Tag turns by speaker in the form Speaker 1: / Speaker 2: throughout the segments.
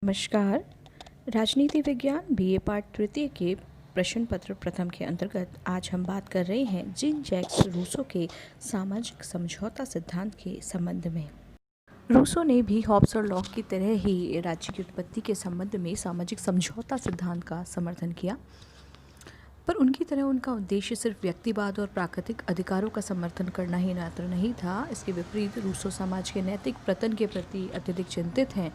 Speaker 1: नमस्कार। राजनीति विज्ञान बीए पाठ तृतीय के प्रश्न पत्र प्रथम के अंतर्गत आज हम बात कर रहे हैं जीन जैक्स रूसो के सामाजिक समझौता सिद्धांत के संबंध में। रूसो ने भी हॉब्स और लॉक की तरह ही राज्य की उत्पत्ति के संबंध में सामाजिक समझौता सिद्धांत का समर्थन किया, पर उनकी तरह उनका उद्देश्य सिर्फ व्यक्तिवाद और प्राकृतिक अधिकारों का समर्थन करना ही मात्र नहीं था। इसके विपरीत रूसो समाज के नैतिक पतन के प्रति अत्यधिक चिंतित हैं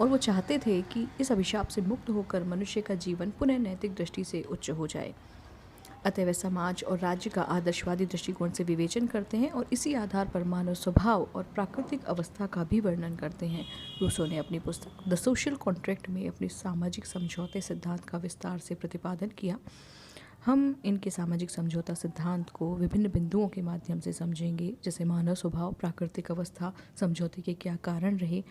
Speaker 1: और वो चाहते थे कि इस अभिशाप से मुक्त होकर मनुष्य का जीवन पुनः नैतिक दृष्टि से उच्च हो जाए। अतः वे समाज और राज्य का आदर्शवादी दृष्टिकोण से विवेचन करते हैं और इसी आधार पर मानव स्वभाव और प्राकृतिक अवस्था का भी वर्णन करते हैं। रूसो ने अपनी पुस्तक द सोशल कॉन्ट्रैक्ट में अपने सामाजिक समझौते सिद्धांत का विस्तार से प्रतिपादन किया। हम इनके सामाजिक समझौता सिद्धांत को विभिन्न बिंदुओं के माध्यम से समझेंगे, जैसे मानव स्वभाव, प्राकृतिक अवस्था, समझौते के क्या कारण रहे,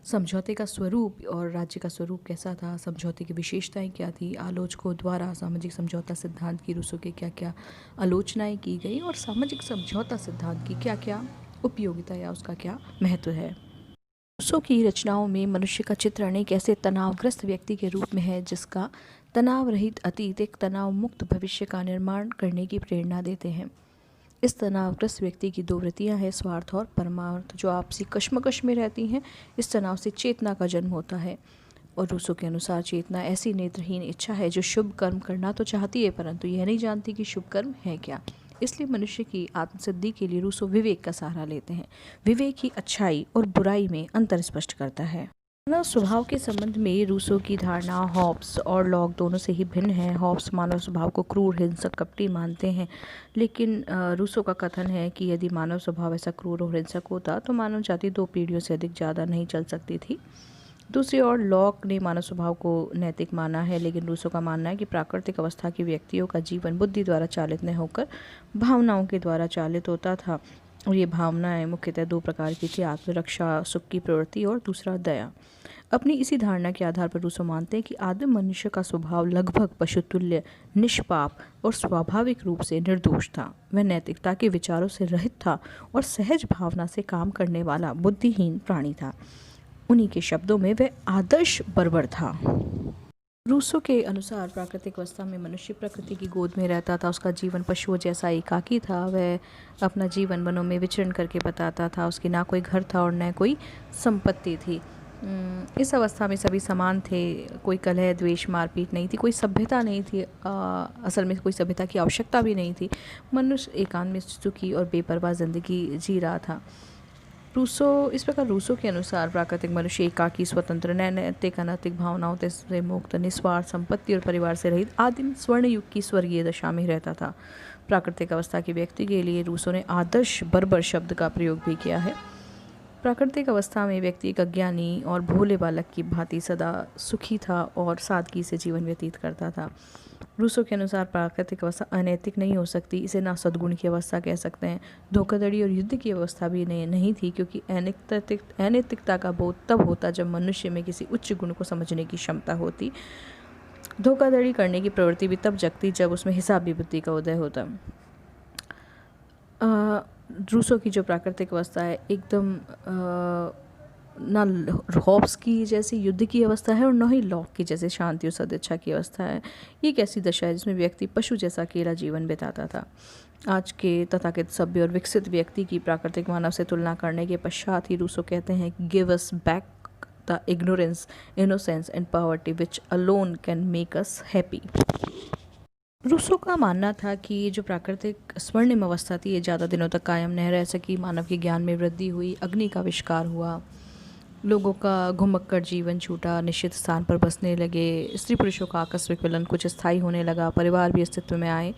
Speaker 1: समझौते का स्वरूप और राज्य का स्वरूप कैसा था, समझौते की विशेषताएं क्या थी, आलोचकों द्वारा सामाजिक समझौता सिद्धांत की रूसो के क्या क्या आलोचनाएं की गई और सामाजिक समझौता सिद्धांत की क्या क्या उपयोगिता या उसका क्या महत्व है। रूसो की रचनाओं में मनुष्य का चित्रण एक ऐसे तनावग्रस्त व्यक्ति के रूप में है जिसका तनाव रहित अतीत एक तनाव मुक्त भविष्य का निर्माण करने की प्रेरणा देते हैं। इस तनावग्रस्त व्यक्ति की दो वृत्तियां हैं, स्वार्थ और परमार्थ, जो आपसी कश्मकश में रहती हैं। इस तनाव से चेतना का जन्म होता है और रूसो के अनुसार चेतना ऐसी नेत्रहीन इच्छा है जो शुभ कर्म करना तो चाहती है परंतु यह नहीं जानती कि शुभ कर्म है क्या। इसलिए मनुष्य की आत्मसिद्धि के लिए रूसो विवेक का सहारा लेते हैं। विवेक ही अच्छाई और बुराई में अंतर स्पष्ट करता है। मानव स्वभाव के संबंध में रूसो की धारणा हॉब्स और लॉक दोनों से ही भिन्न है। हॉब्स मानव स्वभाव को क्रूर, हिंसक, कपटी मानते हैं, लेकिन रूसो का कथन है कि यदि मानव स्वभाव ऐसा क्रूर और हिंसक होता तो मानव जाति 2 पीढ़ियों से अधिक ज़्यादा नहीं चल सकती थी। दूसरी ओर लॉक ने मानव स्वभाव को नैतिक माना है, लेकिन रूसो का मानना है कि प्राकृतिक अवस्था के व्यक्तियों का जीवन बुद्धि द्वारा चालित न होकर भावनाओं के द्वारा चालित होता था और ये भावनाएं मुख्यतः 2 प्रकार की थी, आत्मरक्षा, सुख की प्रवृत्ति और दूसरा दया। अपनी इसी धारणा के आधार पर रूसो मानते हैं कि आदिम मनुष्य का स्वभाव लगभग पशुतुल्य, निष्पाप और स्वाभाविक रूप से निर्दोष था। वह नैतिकता के विचारों से रहित था और सहज भावना से काम करने वाला बुद्धिहीन प्राणी था। उन्हीं के शब्दों में वह आदर्श बर्बर था। रूसो के अनुसार प्राकृतिक अवस्था में मनुष्य प्रकृति की गोद में रहता था। उसका जीवन पशुओं जैसा एकाकी था। वह अपना जीवन वनों में विचरण करके बताता था। उसकी ना कोई घर था और न कोई संपत्ति थी। इस अवस्था में सभी समान थे। कोई कलह, द्वेष, मारपीट नहीं थी। कोई सभ्यता नहीं थी। असल में कोई सभ्यता की आवश्यकता भी नहीं थी। मनुष्य एकांत में सुखी और बेपरवाह जिंदगी जी रहा था। इस प्रकार रूसो के अनुसार प्राकृतिक मनुष्य एकाकी, स्वतंत्र, नैतिक, अनैतिक भावनाओं से मुक्त, निस्वार्थ, संपत्ति और परिवार से रहित आदिम स्वर्ण युग की स्वर्गीय दशा में रहता था। प्राकृतिक अवस्था के व्यक्ति के लिए रूसो ने आदर्श बर्बर शब्द का प्रयोग भी किया है। प्राकृतिक अवस्था में व्यक्ति एक अज्ञानी और भोले बालक की भांति सदा सुखी था और सादगी से जीवन व्यतीत करता था। रूसो के अनुसार प्राकृतिक अवस्था अनैतिक नहीं हो सकती। इसे ना सद्गुण की अवस्था कह सकते हैं। धोखाधड़ी और युद्ध की अवस्था भी नहीं थी, क्योंकि अनैतिकता का बोध तब होता जब मनुष्य में किसी उच्च गुण को समझने की क्षमता होती। धोखाधड़ी करने की प्रवृत्ति भी तब जगती जब उसमें हिसाबी बुद्धि का उदय होता। रूसो की जो प्राकृतिक अवस्था है एकदम ना हॉब्स की जैसी युद्ध की अवस्था है और न ही लॉक की जैसे शांति और सदिच्छा की अवस्था है। ये एक ऐसी दशा है जिसमें व्यक्ति पशु जैसा अकेला जीवन बिताता था। आज के तथाकथित सभ्य और विकसित व्यक्ति की प्राकृतिक मानव से तुलना करने के पश्चात ही रूसो कहते हैं, give us back the ignorance, innocence and poverty which alone can make us happy. Rousseau का मानना था कि जो प्राकृतिक स्वर्णिम अवस्था थी ये ज़्यादा दिनों तक कायम नहीं रह सकी। मानव के ज्ञान में वृद्धि हुई, अग्नि का आविष्कार हुआ, लोगों का घुमक्कड़ जीवन छूटा, निश्चित स्थान पर बसने लगे, स्त्री पुरुषों का आकस्मिक मिलन कुछ स्थायी होने लगा, परिवार भी अस्तित्व में आए।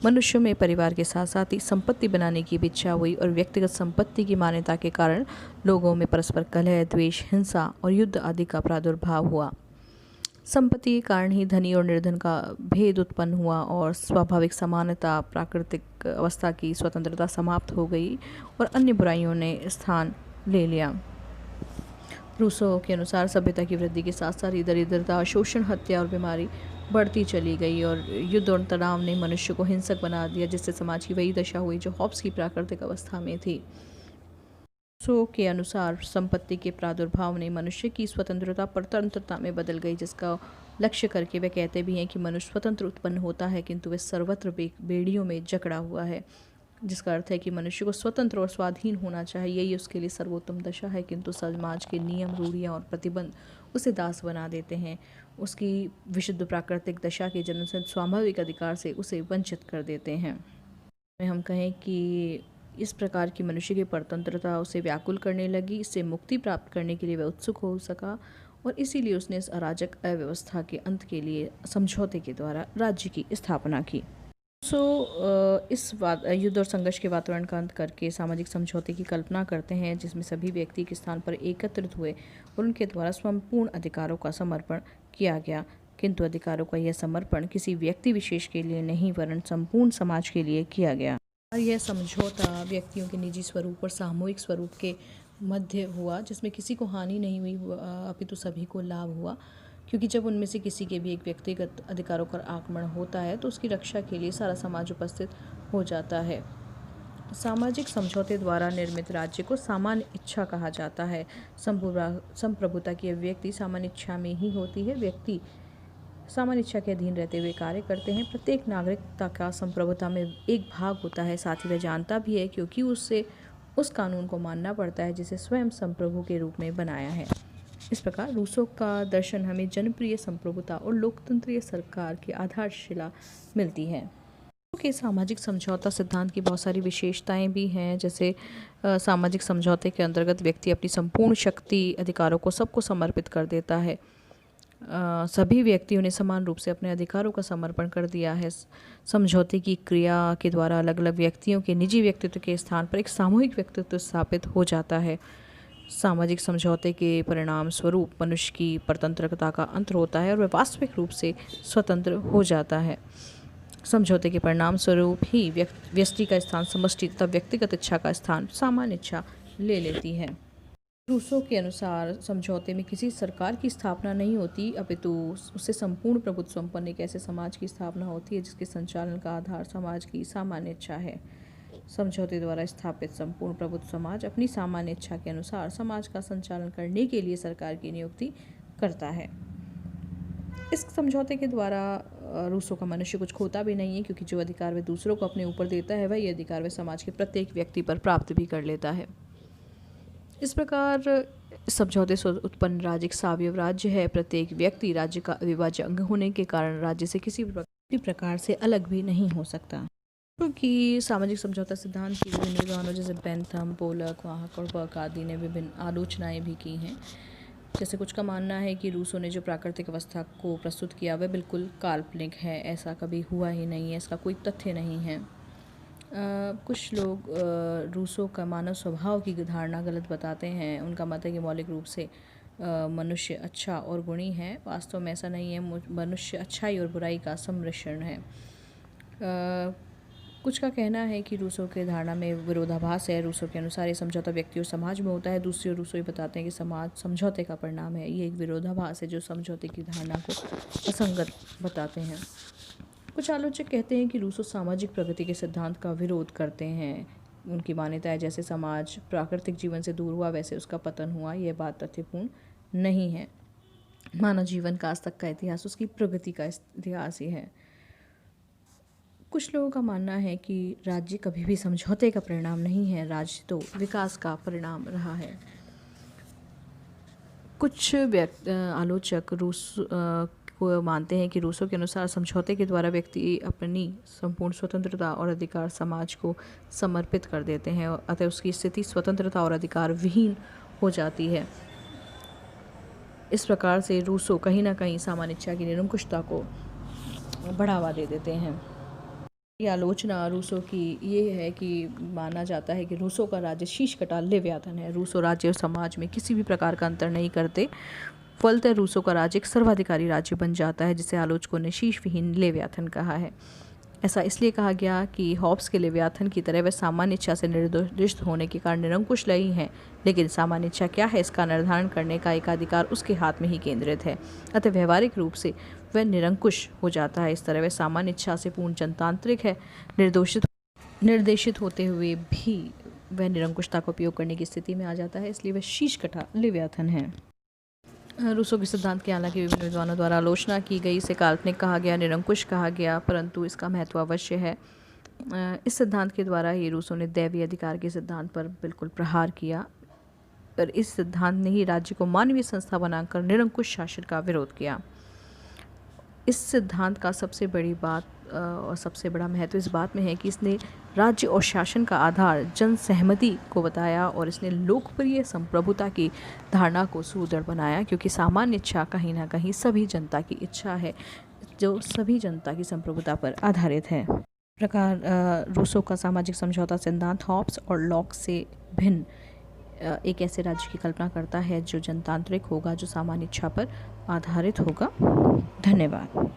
Speaker 1: मनुष्यों में परिवार के साथ साथ ही संपत्ति बनाने की भी इच्छा हुई और व्यक्तिगत संपत्ति की मान्यता के कारण लोगों में परस्पर कलह, द्वेष, हिंसा और युद्ध आदि का प्रादुर्भाव हुआ। संपत्ति के कारण ही धनी और निर्धन का भेद उत्पन्न हुआ और स्वाभाविक समानता, प्राकृतिक अवस्था की स्वतंत्रता समाप्त हो गई और अन्य बुराइयों ने स्थान ले लिया। रूसो के अनुसार सभ्यता की वृद्धि के साथ साथ दरिद्रता, शोषण, हत्या और बीमारी बढ़ती चली गई और युद्ध और तनाव ने मनुष्य को हिंसक बना दिया, जिससे समाज की वही दशा हुई जो हॉब्स की प्राकृतिक अवस्था में थी। रूसो के अनुसार संपत्ति के प्रादुर्भाव ने मनुष्य की स्वतंत्रता परतंत्रता में बदल गई, जिसका लक्ष्य करके वे कहते भी हैं कि मनुष्य स्वतंत्र उत्पन्न होता है किंतु वे सर्वत्र बेड़ियों में जकड़ा हुआ है, जिसका अर्थ है कि मनुष्य को स्वतंत्र और स्वाधीन होना चाहिए, यही उसके लिए सर्वोत्तम दशा है। किंतु समाज के नियम, रूढ़ियाँ और प्रतिबंध उसे दास बना देते हैं, उसकी विशुद्ध प्राकृतिक दशा के जन्म से स्वाभाविक अधिकार से उसे वंचित कर देते हैं। हम कहें कि इस प्रकार की मनुष्य की परतंत्रता उसे व्याकुल करने लगी, इससे मुक्ति प्राप्त करने के लिए वह उत्सुक हो सका और इसीलिए उसने इस अराजक अव्यवस्था के अंत के लिए समझौते के द्वारा राज्य की स्थापना की। इस युद्ध और संघर्ष के वातावरण का अंत करके सामाजिक समझौते की कल्पना करते हैं, जिसमें सभी व्यक्ति के स्थान पर एकत्रित हुए और उनके द्वारा संपूर्ण अधिकारों का समर्पण किया गया। किंतु अधिकारों का यह समर्पण किसी व्यक्ति विशेष के लिए नहीं वरन संपूर्ण समाज के लिए किया गया। और यह समझौता व्यक्तियों के निजी स्वरूप और सामूहिक स्वरूप के मध्य हुआ, जिसमें किसी को हानि नहीं हुई अपितु सभी को लाभ हुआ, क्योंकि जब उनमें से किसी के भी एक व्यक्तिगत अधिकारों पर आक्रमण होता है तो उसकी रक्षा के लिए सारा समाज उपस्थित हो जाता है। सामाजिक समझौते द्वारा निर्मित राज्य को सामान्य इच्छा कहा जाता है। संप्रभुता की अभिव्यक्ति सामान्य इच्छा में ही होती है। व्यक्ति सामान्य इच्छा के अधीन रहते हुए कार्य करते हैं। प्रत्येक नागरिकता का संप्रभुता में एक भाग होता है, साथ ही वह जानता भी है क्योंकि उसे उस कानून को मानना पड़ता है जिसे स्वयं संप्रभु के रूप में बनाया है। इस प्रकार रूसो का दर्शन हमें जनप्रिय संप्रभुता और लोकतंत्रीय सरकार की आधारशिला मिलती है। रूसो के सामाजिक समझौता सिद्धांत की बहुत सारी विशेषताएं भी हैं, जैसे सामाजिक समझौते के अंतर्गत व्यक्ति अपनी संपूर्ण शक्ति अधिकारों को सबको समर्पित कर देता है। सभी व्यक्तियों ने समान रूप से अपने अधिकारों का समर्पण कर दिया है। समझौते की क्रिया के द्वारा अलग अलग व्यक्तियों के निजी व्यक्तित्व के स्थान पर एक सामूहिक व्यक्तित्व स्थापित हो जाता है। सामाजिक समझौते के परिणाम स्वरूप मनुष्य की परतंत्रता का अंत होता है और वह वास्तविक रूप से स्वतंत्र हो जाता है। समझौते के परिणाम स्वरूप ही व्यष्टि का स्थान समष्टि तथा व्यक्तिगत इच्छा का स्थान सामान्य इच्छा ले लेती है। रूसो के अनुसार समझौते में किसी सरकार की स्थापना नहीं होती अपितु उससे संपूर्ण प्रभुत्व संपन्न एक ऐसे समाज की स्थापना होती है जिसके संचालन का आधार समाज की सामान्य इच्छा है। समझौते द्वारा स्थापित संपूर्ण प्रभुत्व समाज अपनी सामान्य इच्छा के अनुसार समाज का संचालन करने के लिए सरकार की नियुक्ति करता है। इस समझौते के द्वारा रूसो का मनुष्य कुछ खोता भी नहीं है, क्योंकि जो अधिकार वह दूसरों को अपने ऊपर देता है वही अधिकार वह समाज के प्रत्येक व्यक्ति पर प्राप्त भी कर लेता है। इस प्रकार समझौते से उत्पन्न राज्य एक सावयव राज्य है। प्रत्येक व्यक्ति राज्य का अविभाज्य अंग होने के कारण राज्य से किसी भी प्रकार से अलग भी नहीं हो सकता। क्योंकि सामाजिक समझौता सिद्धांत की विभिन्न विद्वानों जैसे बेंथम, पोलक, वाहक और बर्क आदि ने विभिन्न आलोचनाएं भी की हैं। जैसे कुछ का मानना है कि रूसो ने जो प्राकृतिक अवस्था को प्रस्तुत किया वह बिल्कुल काल्पनिक है, ऐसा कभी हुआ ही नहीं है, इसका कोई तथ्य नहीं है। कुछ लोग रूसो का मानव स्वभाव की धारणा गलत बताते हैं। उनका मत है कि मौलिक रूप से मनुष्य अच्छा और गुणी है। वास्तव में ऐसा नहीं है। मनुष्य अच्छाई और बुराई का सम्मिश्रण है। कुछ का कहना है कि रूसो के धारणा में विरोधाभास है। रूसो के अनुसार ये समझौता व्यक्ति और समाज में होता है। दूसरे रूसो ये बताते हैं कि समाज समझौते का परिणाम है। ये एक विरोधाभास है जो समझौते की धारणा को असंगत बताते हैं। कुछ आलोचक कहते हैं कि रूसो सामाजिक प्रगति के सिद्धांत का विरोध करते हैं। उनकी मान्यता है जैसे समाज प्राकृतिक जीवन से दूर हुआ वैसे उसका पतन हुआ। यह बात तथ्यपूर्ण नहीं है। मानव जीवन का आज तक का इतिहास उसकी प्रगति का इतिहास ही है। कुछ लोगों का मानना है कि राज्य कभी भी समझौते का परिणाम नहीं है, राज्य तो विकास का परिणाम रहा है। कुछ आलोचक रूस को मानते हैं कि रूसो के अनुसार समझौते के द्वारा व्यक्ति अपनी संपूर्ण स्वतंत्रता और अधिकार समाज को समर्पित कर देते हैं, अतः उसकी स्थिति स्वतंत्रता और अधिकार विहीन हो जाती है। इस प्रकार से रूसो कहीं ना कहीं सामान्य इच्छा की निरंकुशता को बढ़ावा दे देते हैं। ये आलोचना रूसो की ये है कि माना जाता है कि रूसो का राज्य शीश कटाल लेव्याथन है। रूसो राज्य और समाज में किसी भी प्रकार का अंतर नहीं करते। फलतः रूसो का राज्य एक सर्वाधिकारी राज्य बन जाता है, जिसे आलोचकों ने शीश विहीन लेव्याथन कहा है। ऐसा इसलिए कहा गया कि हॉब्स के लेव्याथन की तरह वह सामान्य इच्छा से निर्दिष्ट होने के कारण निरंकुश नहीं है, लेकिन सामान्य इच्छा क्या है इसका निर्धारण करने का एकाधिकार उसके हाथ में ही केंद्रित है। अतः व्यवहारिक रूप से वह निरंकुश हो जाता है। इस तरह वह सामान्य इच्छा से पूर्ण जनतांत्रिक है। निर्देशित होते हुए भी वह निरंकुशता का उपयोग करने की स्थिति में आ जाता है, इसलिए वह शीर्षकठा लेवियाथन है। रूसो के सिद्धांत की हालांकि विभिन्न विद्वानों द्वारा आलोचना की गई, इसे काल्पनिक कहा गया, निरंकुश कहा गया, परंतु इसका महत्व अवश्य है। इस सिद्धांत के द्वारा ही रूसो ने दैवीय अधिकार के सिद्धांत पर बिल्कुल प्रहार किया, और इस सिद्धांत ने ही राज्य को मानवीय संस्था बनाकर निरंकुश शासन का विरोध किया। इस सिद्धांत का सबसे बड़ी बात और सबसे बड़ा महत्व इस बात में है कि इसने राज्य और शासन का आधार जन सहमति को बताया, और इसने लोकप्रिय संप्रभुता की धारणा को सुदृढ़ बनाया, क्योंकि सामान्य इच्छा कहीं ना कहीं सभी जनता की इच्छा है, जो सभी जनता की संप्रभुता पर आधारित है। प्रकार रूसो का सामाजिक समझौता सिद्धांत हॉब्स और लॉक से भिन्न एक ऐसे राज्य की कल्पना करता है जो जनतांत्रिक होगा, जो सामान्य इच्छा पर आधारित होगा। धन्यवाद।